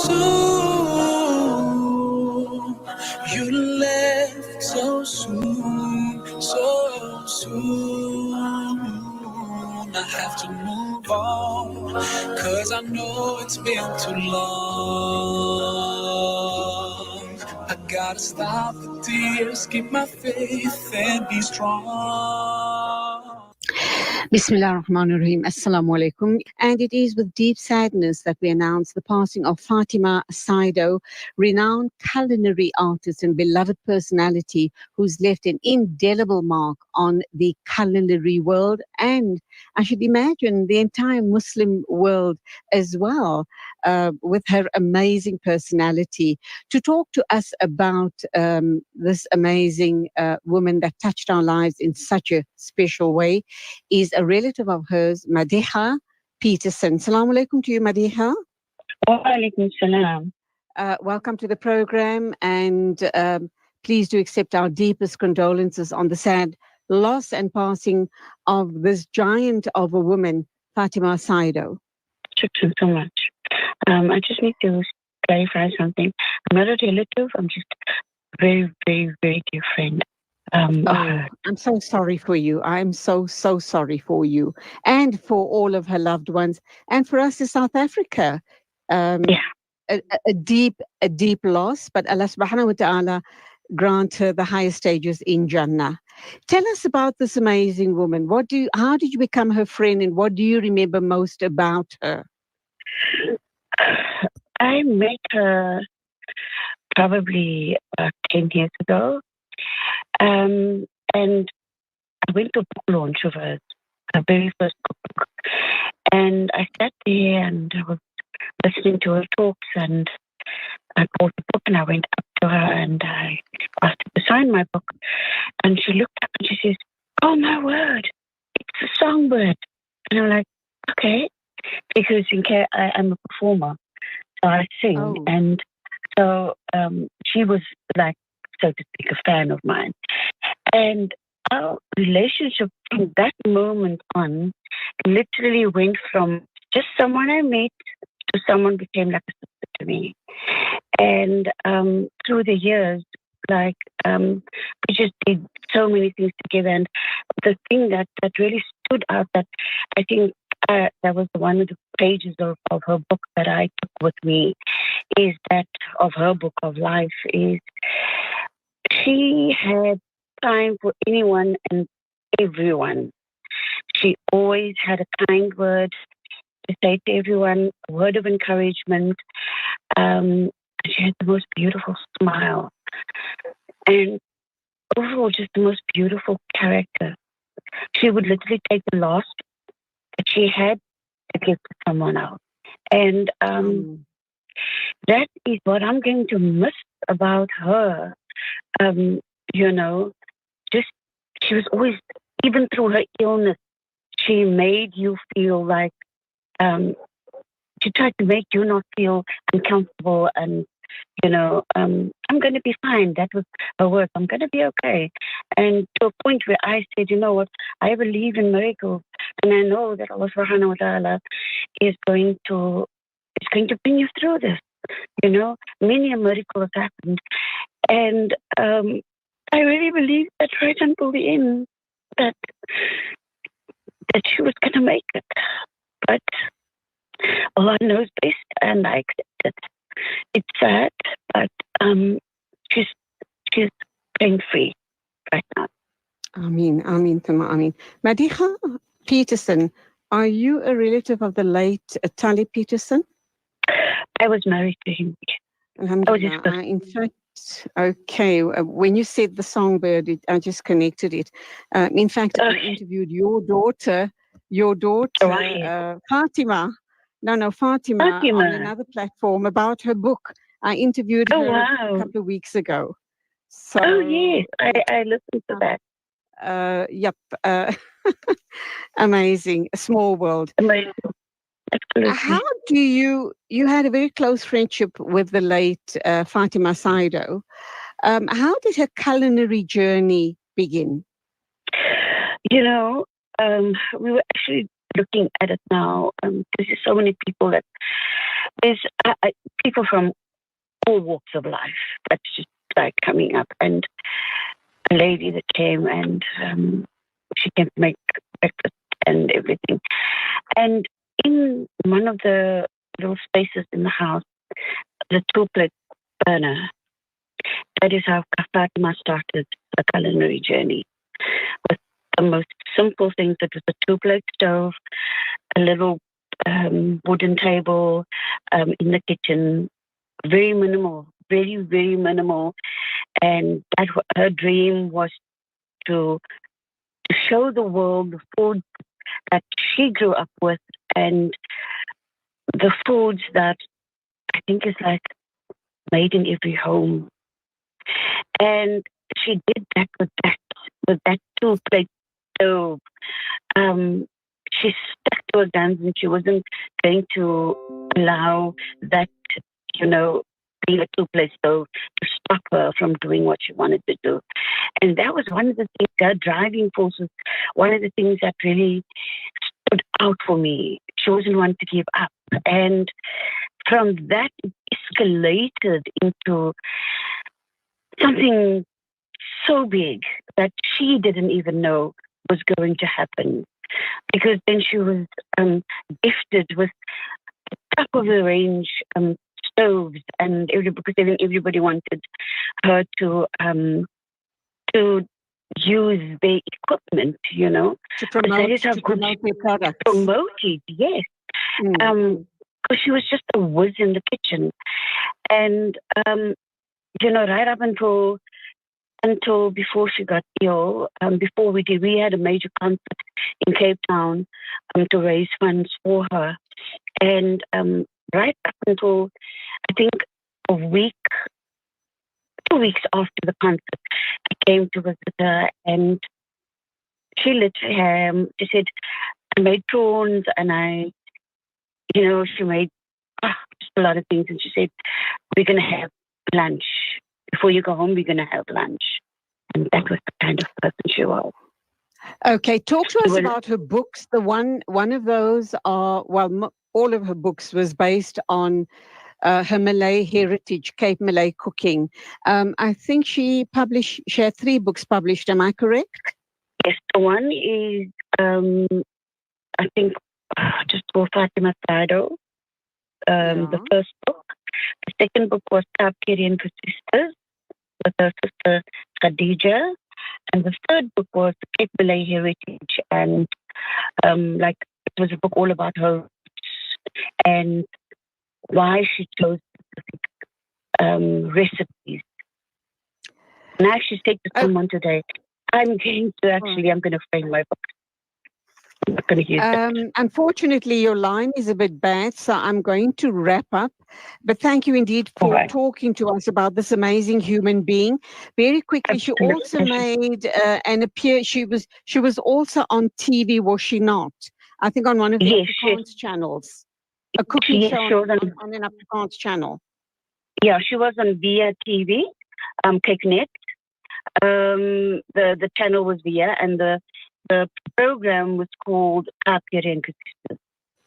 soon. You left so soon, so soon. I have to move on, 'cause I know it's been too long. I gotta stop the tears, keep my faith and be strong. Bismillah ar-Rahman ar-Rahim. Assalamu alaikum. And it is with deep sadness that we announce the passing of Fatima Sydow, renowned culinary artist and beloved personality who's left an indelible mark on the culinary world and I should imagine the entire Muslim world as well, with her amazing personality. To talk to us about this amazing woman that touched our lives in such a special way is a relative of hers, Madiha Peterson. Assalamu alaikum to you, Madiha. Wa alaikum salam. Welcome to the program, and please do accept our deepest condolences on the sad loss and passing of this giant of a woman, Fatima Sydow. Shukran so much. I just need to clarify something. I'm not a relative. I'm just very, very, very dear friend. I'm so sorry for you. I'm so sorry for you and for all of her loved ones and for us in South Africa. A deep loss, but Allah subhanahu wa ta'ala grant her the highest stages in Jannah. Tell us about this amazing woman. How did you become her friend and what do you remember most about her? I met her probably 10 years ago. And I went to a book launch of her very first book. And I sat there and I was listening to her talks and I bought the book and I went up to her and I asked her to sign my book. And she looked up and she says, "Oh my word, it's a songbird." And I'm like, okay, because I'm a performer, so I sing. Oh. And so she was like, so to speak, a fan of mine. And our relationship from that moment on literally went from just someone I met to someone became like a sister to me. And through the years, we just did so many things together. And the thing that really stood out that I think that was one of the pages of her book that I took with me is that of her book of life is she had time for anyone and everyone. She always had a kind word to say to everyone, a word of encouragement. She had the most beautiful smile. And overall, just the most beautiful character. She would literally take the last that she had to give to someone else. And that is what I'm going to miss about her. Just she was always, even through her illness, she made you feel like, she tried to make you not feel uncomfortable and, I'm going to be fine. That was her word. I'm going to be okay. And to a point where I said, you know what, I believe in miracles. And I know that Allah subhanahu wa ta'ala is going to bring you through this. Many a miracle has happened. And I really believe that right until the end that she was going to make it. But Allah knows best, and I accept it. It's sad, but she's pain-free right now. Ameen, Thumma Ameen. Madiha Peterson, are you a relative of the late Talib Peterson? I was married to him. Alhamdulillah. In fact, okay, when you said the songbird, I just connected it. In fact, I interviewed your daughter, Fatima. Fatima on another platform about her book. I interviewed her a couple of weeks ago. So, yes, I listened to that. Yep. Amazing. A small world. Amazing. Absolutely. How do you had a very close friendship with the late Fatima Sydow. How did her culinary journey begin? We were actually looking at it now. There's so many people that there's people from all walks of life that's just like coming up, and a lady that came and she came to make breakfast and everything. And in one of the little spaces in the house, the two-plate burner. That is how Fatima started the culinary journey, with the most simple things. It was a two-plate stove, a little wooden table in the kitchen, very minimal, very, very minimal. And that her dream was to show the world the food that she grew up with, and the foods that I think is like made in every home. And she did that with that two-plate stove. She stuck to her guns, and she wasn't going to allow that, being a two-plate stove to stop her from doing what she wanted to do. And that was one of the things, her driving force was one of the things that really stood out for me. She wasn't one to give up. And from that, it escalated into something so big that she didn't even know was going to happen. Because then she was gifted with top of the range stoves, and because everybody wanted her to use their equipment, To promote their products. Promote it, yes. Because she was just a whiz in the kitchen. And, right up until before she got ill, we had a major concert in Cape Town to raise funds for her. And right up until, I think, 2 weeks after the concert, I came to visit her, and she literally, she said, I made prawns, and she made just a lot of things. And she said, we're going to have lunch. Before you go home, we're going to have lunch. And that was the kind of person she was. Okay, talk to us about her books. The one of those are, all of her books was based on her Malay heritage, Cape Malay cooking. I think she had 3 books published. Am I correct? Yes, the one is, I think, just for Fatima Sydow, the first book. The second book was Culinary Sisters, with her sister Khadija. And the third book was the Cape Malay heritage. And it was a book all about her roots and why she chose specific recipes. And I actually said to someone today, I'm going to frame my book. I'm not going to use it. Unfortunately, your line is a bit bad, so I'm going to wrap up. But thank you indeed for talking to us about this amazing human being. Very quickly, she also made an appearance. She was also on TV, was she not? I think on one of the Afrikaans channels. A cooking show on an Afrikaans channel. Yeah, she was on Via TV, Kyknet. The channel was Via, and the program was called Culinary.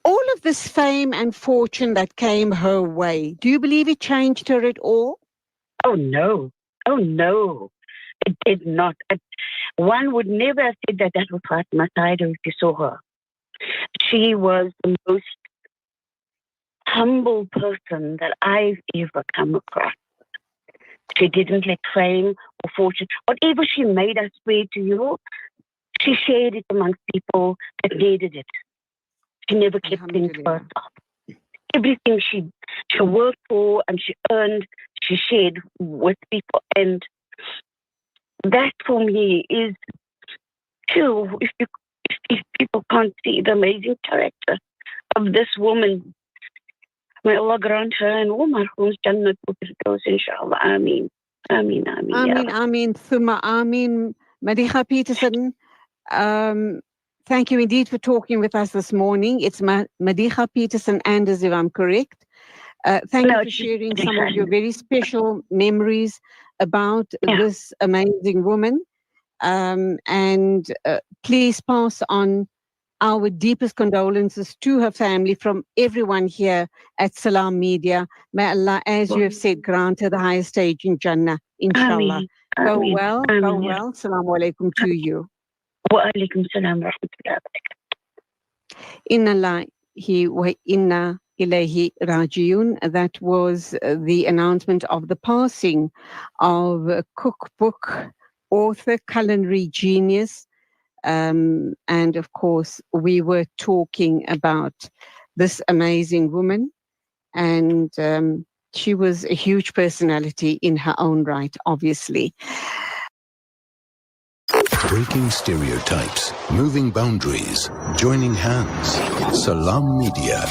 All of this fame and fortune that came her way, do you believe it changed her at all? Oh no, it did not. One would never have said that was Fatima Sydow if you saw her. She was the most humble person that I've ever come across. She didn't let fame or fortune, whatever she made, I swear to you, she shared it amongst people that needed it. She never kept things for herself. Everything she worked for and she earned, she shared with people. And that for me is true. If people can't see the amazing character of this woman, may Allah grant her and all marhooms Jannat al-Firdaus, inshallah. Ameen. Ameen, ameen. Ameen, ameen, thumma ameen. Madiha Peterson, thank you indeed for talking with us this morning. It's Madiha Peterson Anders, if I'm correct. Thank you for sharing some of your very special memories about this amazing woman. And please pass on our deepest condolences to her family from everyone here at Salaamedia. May Allah, as you have said, grant her the highest stage in Jannah, inshallah. Ameen. Go Ameen. well, go Ameen. well. Assalamu alaikum to you. Wa alaikum salam wa rahmatullahi wa barakatuh. Inna Lillahi wa inna ilayhi rajiun. That was the announcement of the passing of cookbook author, culinary genius. And of course, we were talking about this amazing woman, and she was a huge personality in her own right, obviously. Breaking stereotypes, moving boundaries, joining hands. Salaamedia.